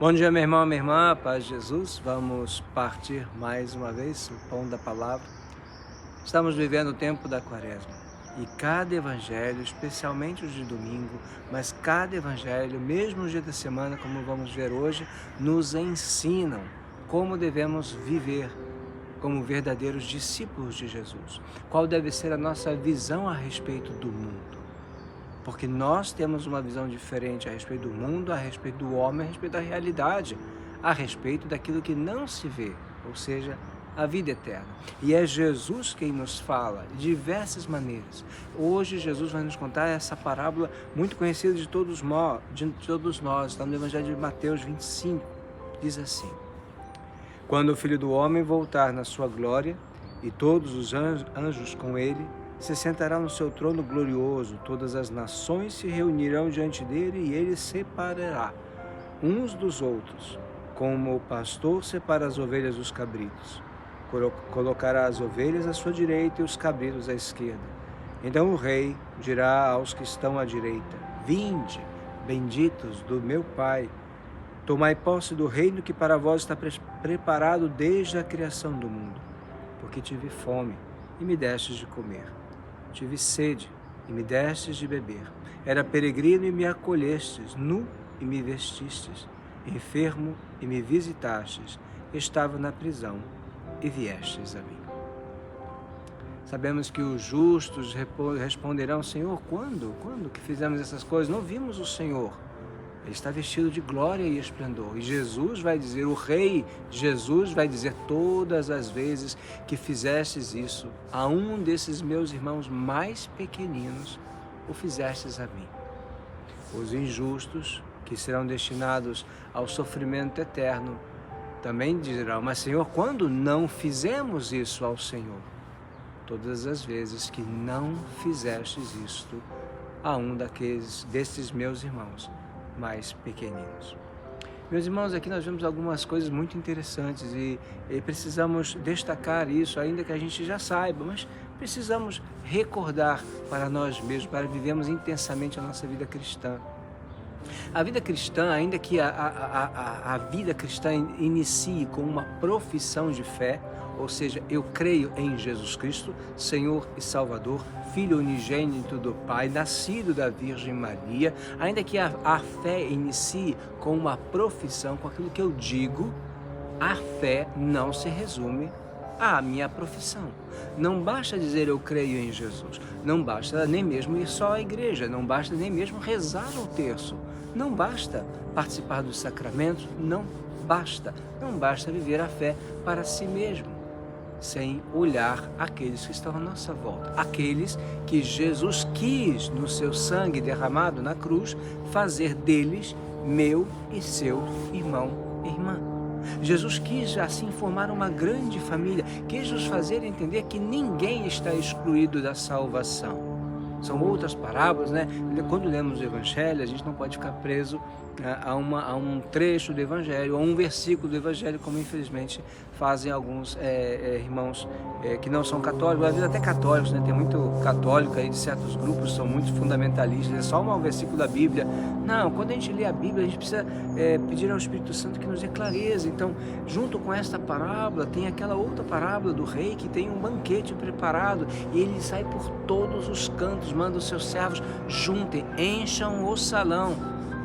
Bom dia, meu irmão, minha irmã, paz de Jesus. Vamos partir mais uma vez o pão da palavra. Estamos vivendo o tempo da quaresma e cada evangelho, especialmente os de domingo, mas cada evangelho, mesmo os dias da semana, como vamos ver hoje, nos ensinam como devemos viver como verdadeiros discípulos de Jesus. Qual deve ser a nossa visão a respeito do mundo? Porque nós temos uma visão diferente a respeito do mundo, a respeito do homem, a respeito da realidade, a respeito daquilo que não se vê, ou seja, a vida eterna. E é Jesus quem nos fala de diversas maneiras. Hoje Jesus vai nos contar essa parábola muito conhecida de todos nós, está no Evangelho de Mateus 25, diz assim: quando o Filho do Homem voltar na sua glória e todos os anjos com ele, se sentará no seu trono glorioso, todas as nações se reunirão diante dele e ele separará uns dos outros, como o pastor separa as ovelhas dos cabritos. Colocará as ovelhas à sua direita e os cabritos à esquerda. Então o rei dirá aos que estão à direita: vinde, benditos do meu Pai, tomai posse do reino que para vós está preparado desde a criação do mundo. Porque tive fome e me destes de comer. Tive sede e me destes de beber. Era peregrino e me acolhestes, nu e me vestistes, enfermo e me visitastes, estava na prisão e viestes a mim. Sabemos que os justos responderão: Senhor, quando que fizemos essas coisas? Não vimos o Senhor. Ele está vestido de glória e esplendor. E Jesus vai dizer, o Rei Jesus vai dizer: todas as vezes que fizestes isso a um desses meus irmãos mais pequeninos, o fizestes a mim. Os injustos, que serão destinados ao sofrimento eterno, também dirão: mas Senhor, quando não fizemos isso ao Senhor? Todas as vezes que não fizestes isto a um desses meus irmãos mais pequeninos. Meus irmãos, aqui nós vemos algumas coisas muito interessantes e precisamos destacar isso, ainda que a gente já saiba, mas precisamos recordar para nós mesmos, para vivermos intensamente a nossa vida cristã. A vida cristã, ainda que a vida cristã inicie com uma profissão de fé, ou seja, eu creio em Jesus Cristo, Senhor e Salvador, Filho unigênito do Pai, nascido da Virgem Maria, ainda que a fé inicie com uma profissão, com aquilo que eu digo, a fé não se resume à minha profissão. Não basta dizer eu creio em Jesus, não basta nem mesmo ir só à igreja, não basta nem mesmo rezar o terço, não basta participar dos sacramentos, não basta viver a fé para si mesmo, sem olhar aqueles que estão à nossa volta, aqueles que Jesus quis, no seu sangue derramado na cruz, fazer deles meu e seu irmão e irmã. Jesus quis assim formar uma grande família, quis nos fazer entender que ninguém está excluído da salvação. São outras parábolas, né? Quando lemos o Evangelho, a gente não pode ficar preso a um trecho do Evangelho, a um versículo do Evangelho, como infelizmente fazem alguns irmãos que não são católicos, às vezes até católicos, né? Tem muito católico aí de certos grupos, são muito fundamentalistas, é só um versículo da Bíblia. Não, quando a gente lê a Bíblia, a gente precisa pedir ao Espírito Santo que nos dê clareza. Então, junto com esta parábola, tem aquela outra parábola do rei que tem um banquete preparado e ele sai por todos os cantos, manda os seus servos: juntem, encham o salão,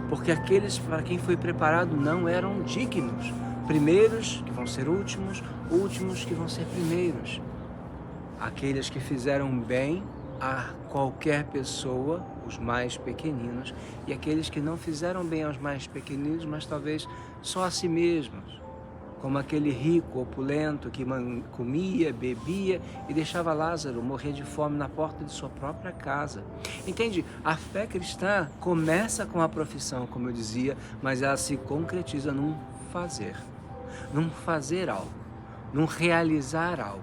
porque aqueles para quem foi preparado não eram dignos. Primeiros que vão ser últimos, últimos que vão ser primeiros. Aqueles que fizeram bem a qualquer pessoa, os mais pequeninos, e aqueles que não fizeram bem aos mais pequeninos, mas talvez só a si mesmos, como aquele rico opulento que comia, bebia e deixava Lázaro morrer de fome na porta de sua própria casa. Entende? A fé cristã começa com a profissão, como eu dizia, mas ela se concretiza num fazer algo, num realizar algo.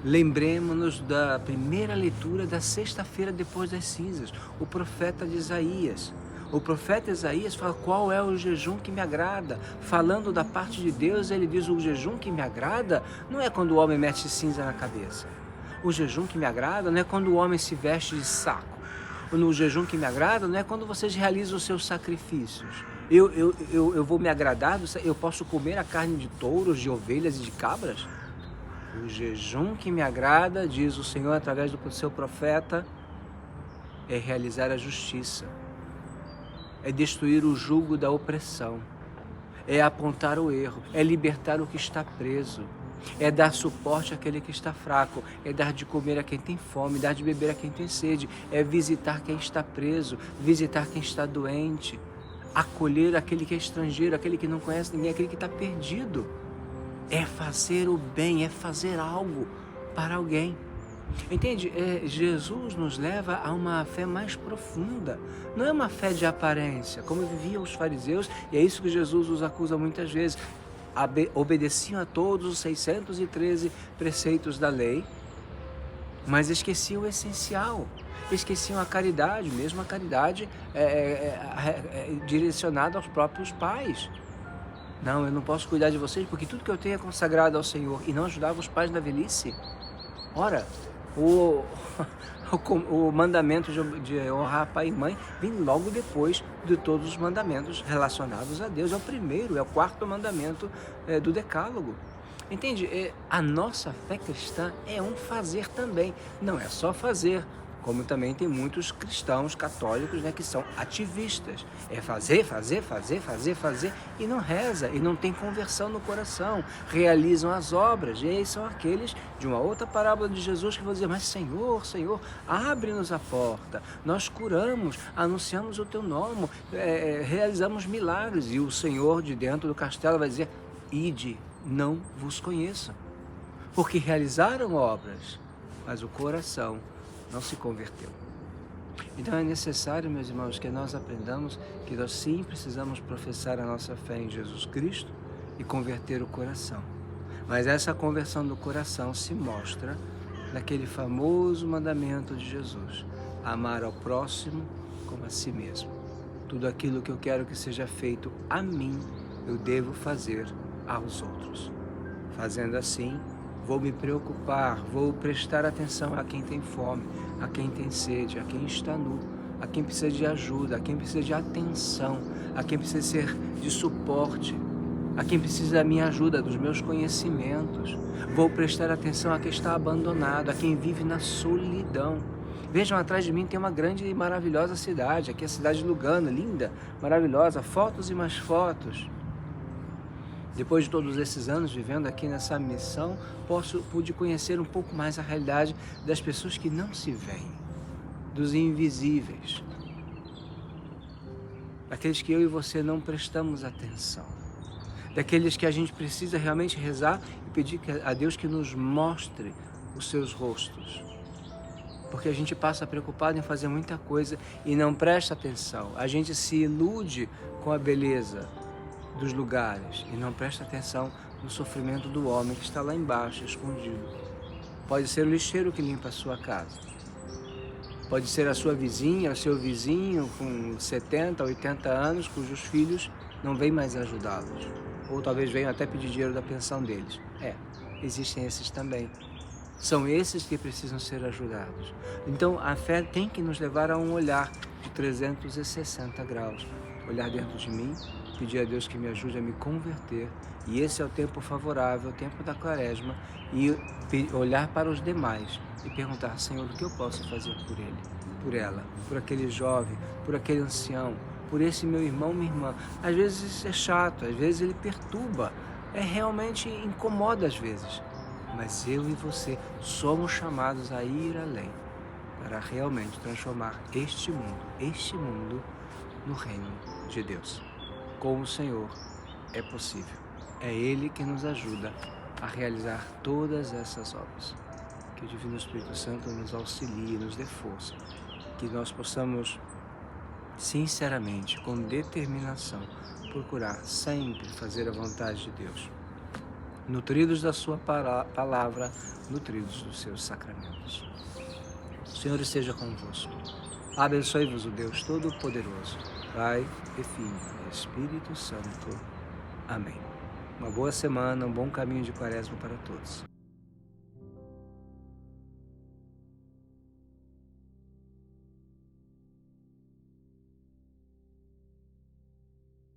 Lembremos-nos da primeira leitura da sexta-feira depois das cinzas, o profeta de Isaías. O profeta Isaías fala: qual é o jejum que me agrada? Falando da parte de Deus, ele diz: o jejum que me agrada não é quando o homem mete cinza na cabeça. O jejum que me agrada não é quando o homem se veste de saco. no jejum que me agrada não é quando vocês realizam os seus sacrifícios. Eu vou me agradar, eu posso comer a carne de touros, de ovelhas e de cabras? O jejum que me agrada, diz o Senhor através do seu profeta, é realizar a justiça, é destruir o jugo da opressão, é apontar o erro, é libertar o que está preso, é dar suporte àquele que está fraco, é dar de comer a quem tem fome, dar de beber a quem tem sede, é visitar quem está preso, visitar quem está doente, acolher aquele que é estrangeiro, aquele que não conhece ninguém, aquele que está perdido. É fazer o bem, é fazer algo para alguém. Entende? Jesus nos leva a uma fé mais profunda. Não é uma fé de aparência, como viviam os fariseus, e é isso que Jesus os acusa muitas vezes. Obedeciam a todos os 613 preceitos da lei, mas esqueciam o essencial. Esqueciam a caridade, mesmo a caridade direcionada aos próprios pais. Não, eu não posso cuidar de vocês porque tudo que eu tenho é consagrado ao Senhor, e não ajudava os pais na velhice. Ora, o mandamento de honrar pai e mãe vem logo depois de todos os mandamentos relacionados a Deus. É o primeiro, é o quarto mandamento do Decálogo. Entende? A nossa fé cristã é um fazer também, não é só fazer. Como também tem muitos cristãos católicos, que são ativistas. É fazer, e não reza, e não tem conversão no coração. Realizam as obras, e eles são aqueles de uma outra parábola de Jesus que vão dizer, mas Senhor, abre-nos a porta, nós curamos, anunciamos o teu nome, realizamos milagres. E o Senhor de dentro do castelo vai dizer, ide, não vos conheço. Porque realizaram obras, mas o coração não se converteu. Então é necessário, meus irmãos, que nós aprendamos que nós sim precisamos professar a nossa fé em Jesus Cristo e converter o coração. Mas essa conversão do coração se mostra naquele famoso mandamento de Jesus, amar ao próximo como a si mesmo. Tudo aquilo que eu quero que seja feito a mim, eu devo fazer aos outros. Fazendo assim, vou me preocupar, vou prestar atenção a quem tem fome, a quem tem sede, a quem está nu, a quem precisa de ajuda, a quem precisa de atenção, a quem precisa ser de suporte, a quem precisa da minha ajuda, dos meus conhecimentos. Vou prestar atenção a quem está abandonado, a quem vive na solidão. Vejam, atrás de mim tem uma grande e maravilhosa cidade, aqui é a cidade de Lugano, linda, maravilhosa, fotos e mais fotos. Depois de todos esses anos vivendo aqui nessa missão, pude conhecer um pouco mais a realidade das pessoas que não se veem, dos invisíveis, daqueles que eu e você não prestamos atenção, daqueles que a gente precisa realmente rezar e pedir a Deus que nos mostre os seus rostos. Porque a gente passa preocupado em fazer muita coisa e não presta atenção. A gente se ilude com a beleza dos lugares e não presta atenção no sofrimento do homem que está lá embaixo, escondido. Pode ser o lixeiro que limpa a sua casa. Pode ser a sua vizinha, o seu vizinho com 70, 80 anos, cujos filhos não vêm mais ajudá-los. Ou talvez venham até pedir dinheiro da pensão deles. Existem esses também. São esses que precisam ser ajudados. Então a fé tem que nos levar a um olhar de 360 graus. Olhar dentro de mim, pedir a Deus que me ajude a me converter, e esse é o tempo favorável, o tempo da quaresma, e olhar para os demais e perguntar, Senhor, o que eu posso fazer por ele, por ela, por aquele jovem, por aquele ancião, por esse meu irmão, minha irmã. Às vezes é chato, às vezes ele perturba, realmente incomoda às vezes, mas eu e você somos chamados a ir além, para realmente transformar este mundo no reino de Deus. Com o Senhor é possível. É Ele que nos ajuda a realizar todas essas obras. Que o Divino Espírito Santo nos auxilie, nos dê força. Que nós possamos, sinceramente, com determinação, procurar sempre fazer a vontade de Deus. Nutridos da sua palavra, nutridos dos seus sacramentos. O Senhor esteja convosco. Abençoe-vos o Deus Todo-Poderoso, Pai e Filho e Espírito Santo. Amém. Uma boa semana, um bom caminho de quaresma para todos.